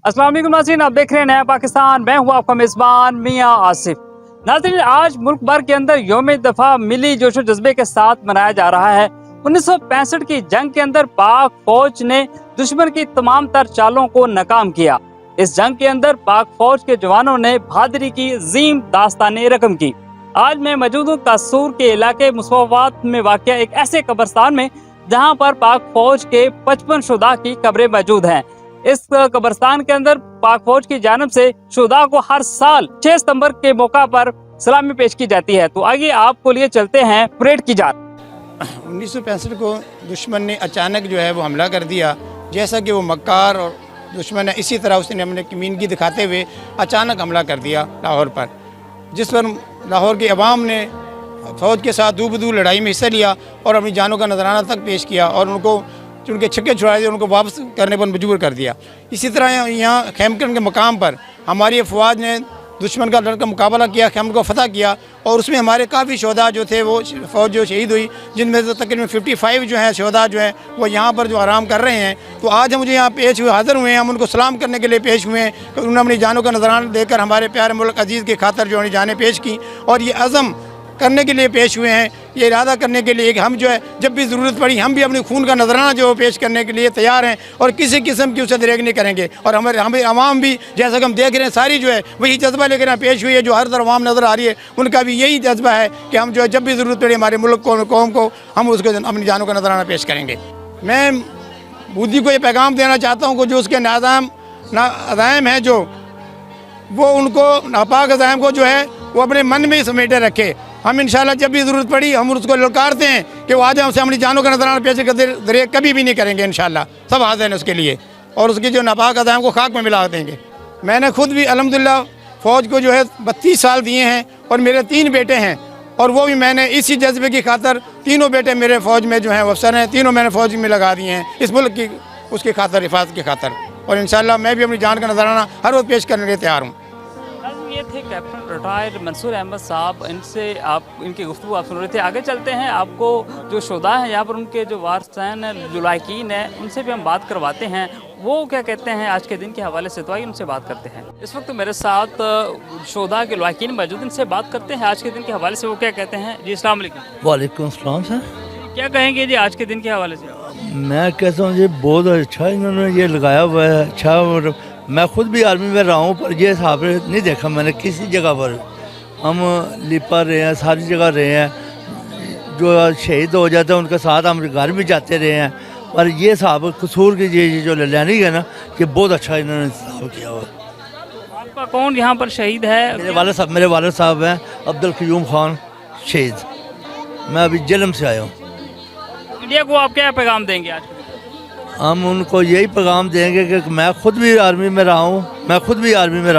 अस्सलाम वालेकुम नाज़रीन, आप देख रहे हैं नया पाकिस्तान। मैं हूँ आपका मेज़बान मियाँ आसिफ। नाज़रीन, आज मुल्क भर के अंदर यौम दफ़ा मिली जोशो जज्बे के साथ मनाया जा रहा है। 1965 की जंग के अंदर पाक फौज ने दुश्मन की तमाम तर चालों को नाकाम किया। इस जंग के अंदर पाक फौज के जवानों ने बहादुरी की अजीम दास्ताने रकम की। आज मैं मौजूद हूँ कासूर के इलाके मुसव्वत में वाक़िया एक ऐसे कब्रिस्तान में जहाँ पर पाक फौज के 55 शुहदा की कब्रें मौजूद हैं। इस कब्रिस्तान के अंदर पाक फौज की जानिब से शुहदा को हर साल 6 सितंबर के मौका पर सलामी पेश की जाती है। तो आइए आपको लिए चलते हैं परेड की जात। 1965 को दुश्मन ने अचानक जो है वो हमला कर दिया। जैसा कि वो मक्कार और दुश्मन है, इसी तरह उसने हमने कमीनगी दिखाते हुए अचानक हमला कर दिया लाहौर पर, जिस पर लाहौर की अवाम ने फ़ौज के साथ दू बदू लड़ाई में हिस्सा लिया और अपनी जानों का नजराना तक पेश किया और उनको उनके छक्के छुड़ाए थे, उनको वापस करने पर मजबूर कर दिया। इसी तरह यहाँ खैमकन के मकाम पर हमारी अफवाज ने दुश्मन का लड़का मुकाबला किया, खैमकन को फतह किया और उसमें हमारे काफ़ी शहदा जो थे वो फ़ौज जो शहीद हुई, जिनमें से तकरीबन 55 जो हैं शहदा जो हैं वो यहाँ पर जो आराम कर रहे हैं। तो आज हम मुझे यहाँ पेश हुए हाज़िर हुए हैं, हम उनको सलाम करने के लिए पेश हुए हैं। तो उन्होंने अपनी जानों का नजराना देकर हमारे प्यारे मुल्क अजीज़ की खातर जो जानें पेश की और ये अज़म करने के लिए पेश हुए हैं, ये इरादा करने के लिए कि हम जो है जब भी ज़रूरत पड़ी हम भी अपने खून का नजराना जो पेश करने के लिए तैयार हैं और किसी किस्म की उसे दरेग नहीं करेंगे। और हमें आवाम भी जैसा कि हम देख रहे हैं सारी जो है वही जज्बा लेकर यहाँ पेश हुई है, जो हर तरफ आवाम नज़र आ रही है, उनका भी यही जज्बा है कि हम जो है जब भी ज़रूरत पड़ी हमारे मुल्क को कौम को हम उसको अपनी जानों का नजराना पेश करेंगे। मैं मोदी को ये पैगाम देना चाहता हूँ कि जो उसके अज़ाइम हैं जो वो उनको नापाक अज़ाइम को जो है वो अपने मन में ही समेटे रखे। हम इंशाल्लाह जब भी ज़रूरत पड़ी हम उसको ललकारते हैं कि वो आज हमसे अपनी जानों का नजराना पेश कर कभी भी नहीं करेंगे। इंशाल्लाह सब हाज़िर हैं उसके लिए और उसकी जो नापाक अज़ाइम को खाक में मिला देंगे। मैंने खुद भी अल्हम्दुलिल्लाह फ़ौज को जो है 32 साल दिए हैं और मेरे 3 बेटे हैं और वो भी मैंने इसी जज्बे की खातर तीनों बेटे मेरे फ़ौज में जो हैं अफसर हैं, तीनों मैंने फ़ौज में लगा दिए हैं इस मुल्क की उसकी खातर हिफाजत की खातर। और इंशाल्लाह मैं भी अपनी जान का नजराना हर रोज़ पेश करने के लिए तैयार हूँ। ये थे कैप्टन रिटायर्ड मंसूर अहमद साहब, इनसे आप इनकी गुफ्तगू आप सुन रहे थे। आगे चलते हैं, आपको जो शुहदा हैं यहाँ पर उनके जो वारसाइन जो लायकीन हैं उनसे भी हम बात करवाते हैं, वो क्या कहते हैं आज के दिन के हवाले से। तो आइए उनसे बात करते हैं। इस वक्त मेरे साथ शुहदा के लायकीन मौजूद, इनसे बात करते हैं आज के दिन के हवाले से, वो क्या कहते हैं। जी अस्सलाम वालेकुम। वालेकुम अस्सलाम सर। क्या कहेंगे जी आज के दिन के हवाले से। मैं कहता हूँ जी बहुत अच्छा इन्होंने ये लगाया हुआ है, अच्छा। और मैं खुद भी आर्मी में रहा हूँ पर ये हिसाब नहीं देखा मैंने किसी जगह पर। हम लिपा रहे हैं, सारी जगह रहे हैं, जो शहीद हो जाते हैं उनके साथ हम घर भी जाते रहे हैं, पर ये हिसाब कसूर की ये जो लैंडिंग है ना, ये बहुत अच्छा इन्होंने हिसाब किया हुआ। आपका कौन यहाँ पर शहीद है। मेरे वाले साहब हैं अब्दुल क़य्यूम खान शहीद। मैं अभी जलम से आया हूँ। इंडिया को आप क्या पैगाम देंगे आज। हम उनको यही पैगाम देंगे कि मैं खुद भी आर्मी में रहा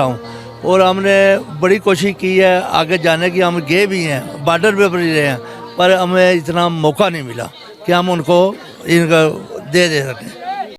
हूँ, और हमने बड़ी कोशिश की है आगे जाने की। हम गए भी हैं, बॉर्डर पे भी रहे हैं, पर हमें इतना मौका नहीं मिला कि हम उनको इनका दे सकें।